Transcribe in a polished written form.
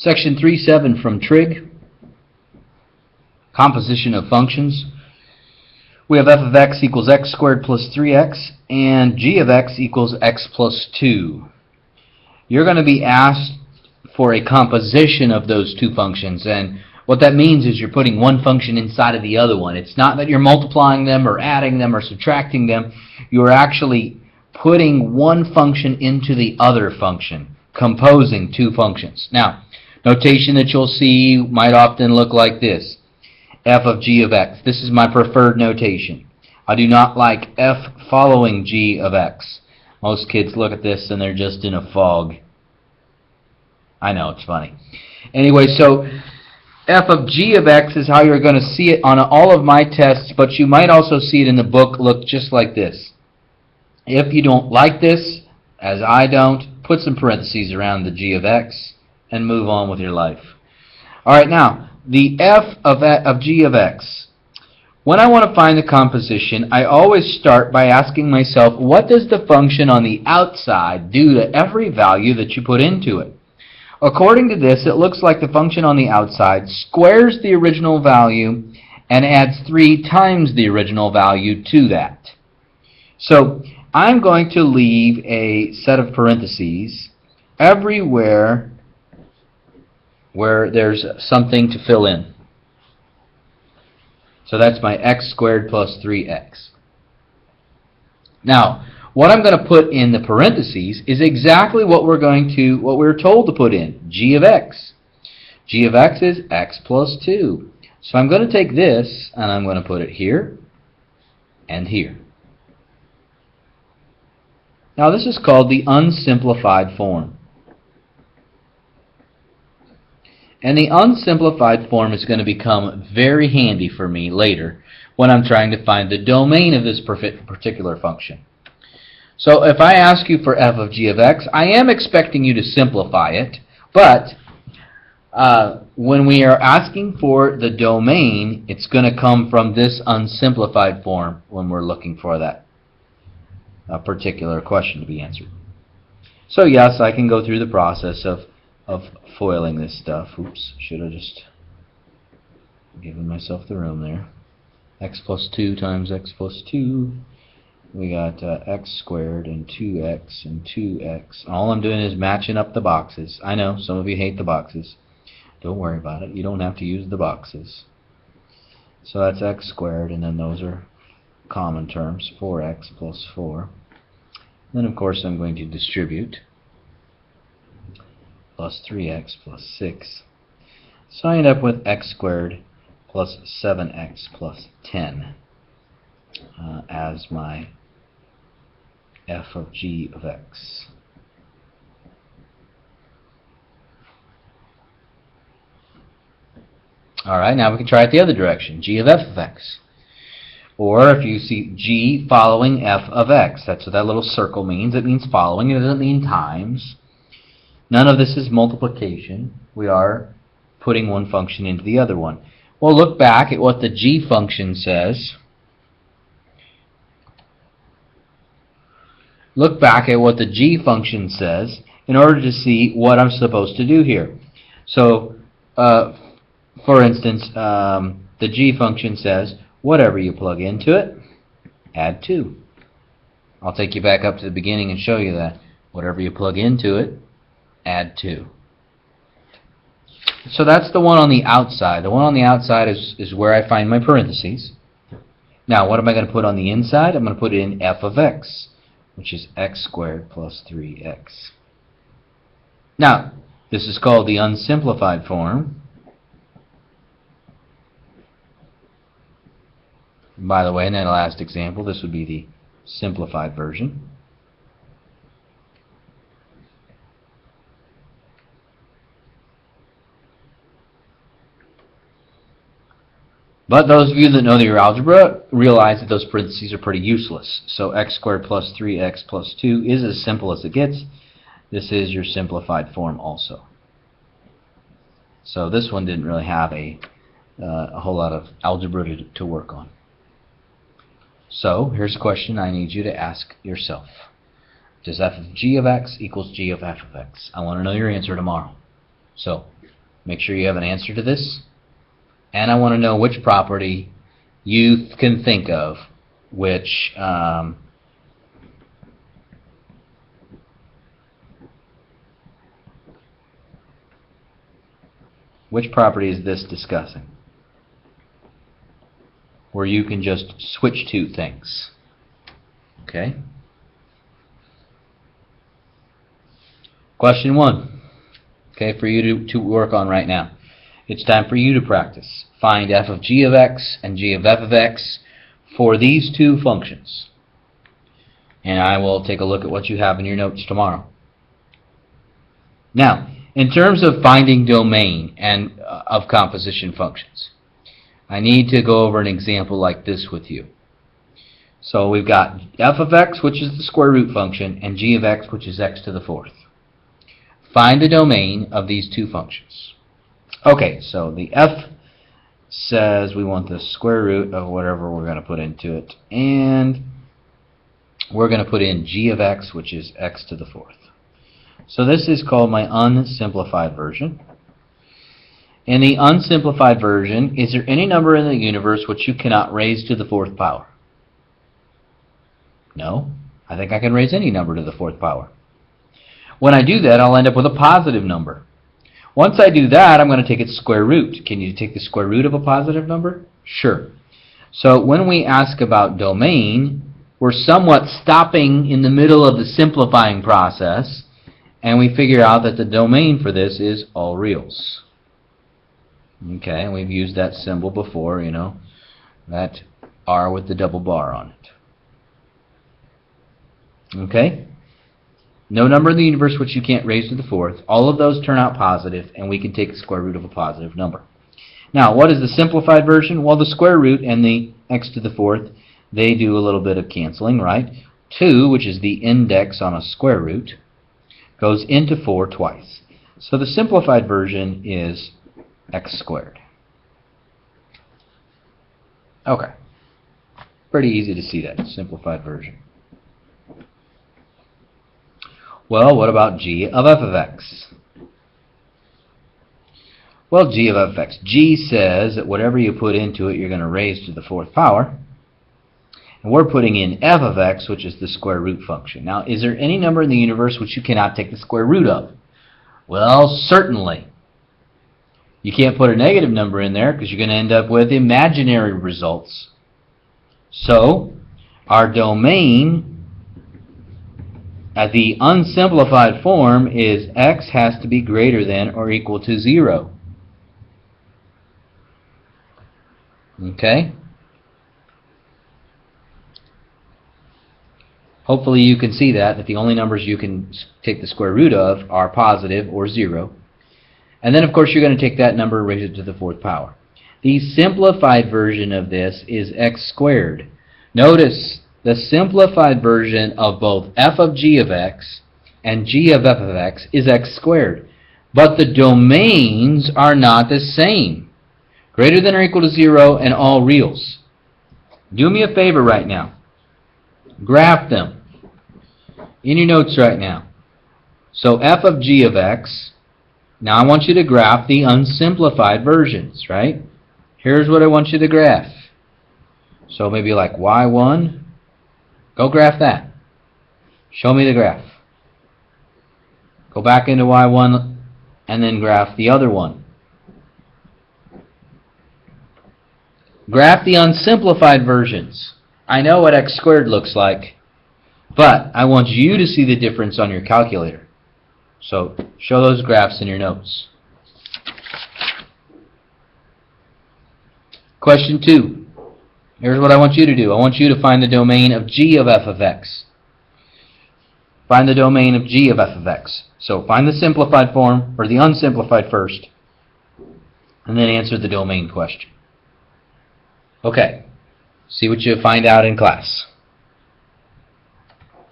Section 3.7 from Trig, composition of functions. We have f of x equals x squared plus 3x, and g of x equals x plus 2. You're going to be asked for a composition of those two functions, and what that means is you're putting one function inside of the other one. It's not that you're multiplying them or adding them or subtracting them. You're actually putting one function into the other function, composing two functions. Now, notation that you'll see might often look like this. F of g of x. This is my preferred notation. I do not like f following g of x. Most kids look at this and they're just in a fog. I know, it's funny. Anyway, so f of g of x is how you're going to see it on all of my tests, but you might also see it in the book look just like this. If you don't like this, as I don't, put some parentheses around the g of x and move on with your life. Alright, now, the f of g of x. When I want to find the composition, I always start by asking myself, what does the function on the outside do to every value that you put into it? According to this, it looks like the function on the outside squares the original value and adds 3 times the original value to that. So I'm going to leave a set of parentheses everywhere where there's something to fill in. So that's my x squared plus 3x. Now, what I'm going to put in the parentheses is exactly what we're told to put in, g of x. G of x is x plus 2. So I'm going to take this and I'm going to put it here and here. Now this is called the unsimplified form. And the unsimplified form is going to become very handy for me later when I'm trying to find the domain of this particular function. So if I ask you for f of g of x, I am expecting you to simplify it, but when we are asking for the domain, it's going to come from this unsimplified form when we're looking for that particular question to be answered. So yes, I can go through the process of foiling this stuff. Oops, should have just given myself the room there. X plus 2 times x plus 2. We got x squared and 2x and 2x. All I'm doing is matching up the boxes. I know, some of you hate the boxes. Don't worry about it. You don't have to use the boxes. So that's x squared, and then those are common terms, 4x plus 4. Then, of course, I'm going to distribute. Plus 3x plus 6. So I end up with x squared plus 7x plus 10 as my f of g of x. Alright, now we can try it the other direction, g of f of x. Or if you see g following f of x, that's what that little circle means. It means following, it doesn't mean times. None of this is multiplication. We are putting one function into the other one. Well, look back at what the g function says. Look back at what the g function says in order to see what I'm supposed to do here. So, for instance, the g function says, whatever you plug into it, add 2. I'll take you back up to the beginning and show you that. Whatever you plug into it, add 2. So that's the one on the outside. The one on the outside is where I find my parentheses. Now, what am I going to put on the inside? I'm going to put in f of x, which is x squared plus 3x. Now, this is called the unsimplified form. By the way, in that last example, this would be the simplified version. But those of you that know your algebra realize that those parentheses are pretty useless. So x squared plus 3x plus 2 is as simple as it gets. This is your simplified form also. So this one didn't really have a whole lot of algebra to work on. So here's a question I need you to ask yourself. Does f of g of x equals g of f of x? I want to know your answer tomorrow. So make sure you have an answer to this. And I want to know which property you can think of which property is this discussing? Where you can just switch two things. Okay? Question 1. Okay, for you to work on right now. It's time for you to practice. Find f of g of x and g of f of x for these two functions. And I will take a look at what you have in your notes tomorrow. Now, in terms of finding domain and of composition functions, I need to go over an example like this with you. So we've got f of x, which is the square root function, and g of x, which is x to the fourth. Find the domain of these two functions. Okay, so the f says we want the square root of whatever we're going to put into it, and we're going to put in g of x, which is x to the fourth. So this is called my unsimplified version. In the unsimplified version, is there any number in the universe which you cannot raise to the fourth power? No. I think I can raise any number to the fourth power. When I do that, I'll end up with a positive number. Once I do that, I'm going to take its square root. Can you take the square root of a positive number? Sure. So when we ask about domain, we're somewhat stopping in the middle of the simplifying process, and we figure out that the domain for this is all reals. Okay, and we've used that symbol before, you know, that R with the double bar on it. Okay? No number in the universe which you can't raise to the fourth. All of those turn out positive, and we can take the square root of a positive number. Now, what is the simplified version? Well, the square root and the x to the fourth, they do a little bit of canceling, right? 2, which is the index on a square root, goes into 4 twice. So the simplified version is x squared. Okay. Pretty easy to see that, simplified version. Well, what about g of f of x? Well, g of f of x. G says that whatever you put into it, you're going to raise to the fourth power. And we're putting in f of x, which is the square root function. Now, is there any number in the universe which you cannot take the square root of? Well, certainly. You can't put a negative number in there because you're going to end up with imaginary results. So, our domain at the unsimplified form is x has to be greater than or equal to 0. Okay? Hopefully you can see that the only numbers you can take the square root of are positive or 0. And then, of course, you're going to take that number and raise it to the fourth power. The simplified version of this is x squared. Notice the simplified version of both f of g of x and g of f of x is x squared. But the domains are not the same. Greater than or equal to 0 and all reals. Do me a favor right now. Graph them in your notes right now. So f of g of x, now I want you to graph the unsimplified versions, right? Here's what I want you to graph. So maybe like y1, go graph that. Show me the graph. Go back into y1 and then graph the other one. Graph the unsimplified versions. I know what x squared looks like, but I want you to see the difference on your calculator. So show those graphs in your notes. Question 2. Here's what I want you to do. I want you to find the domain of g of f of x. Find the domain of g of f of x. So find the simplified form, or the unsimplified first, and then answer the domain question. Okay. See what you find out in class.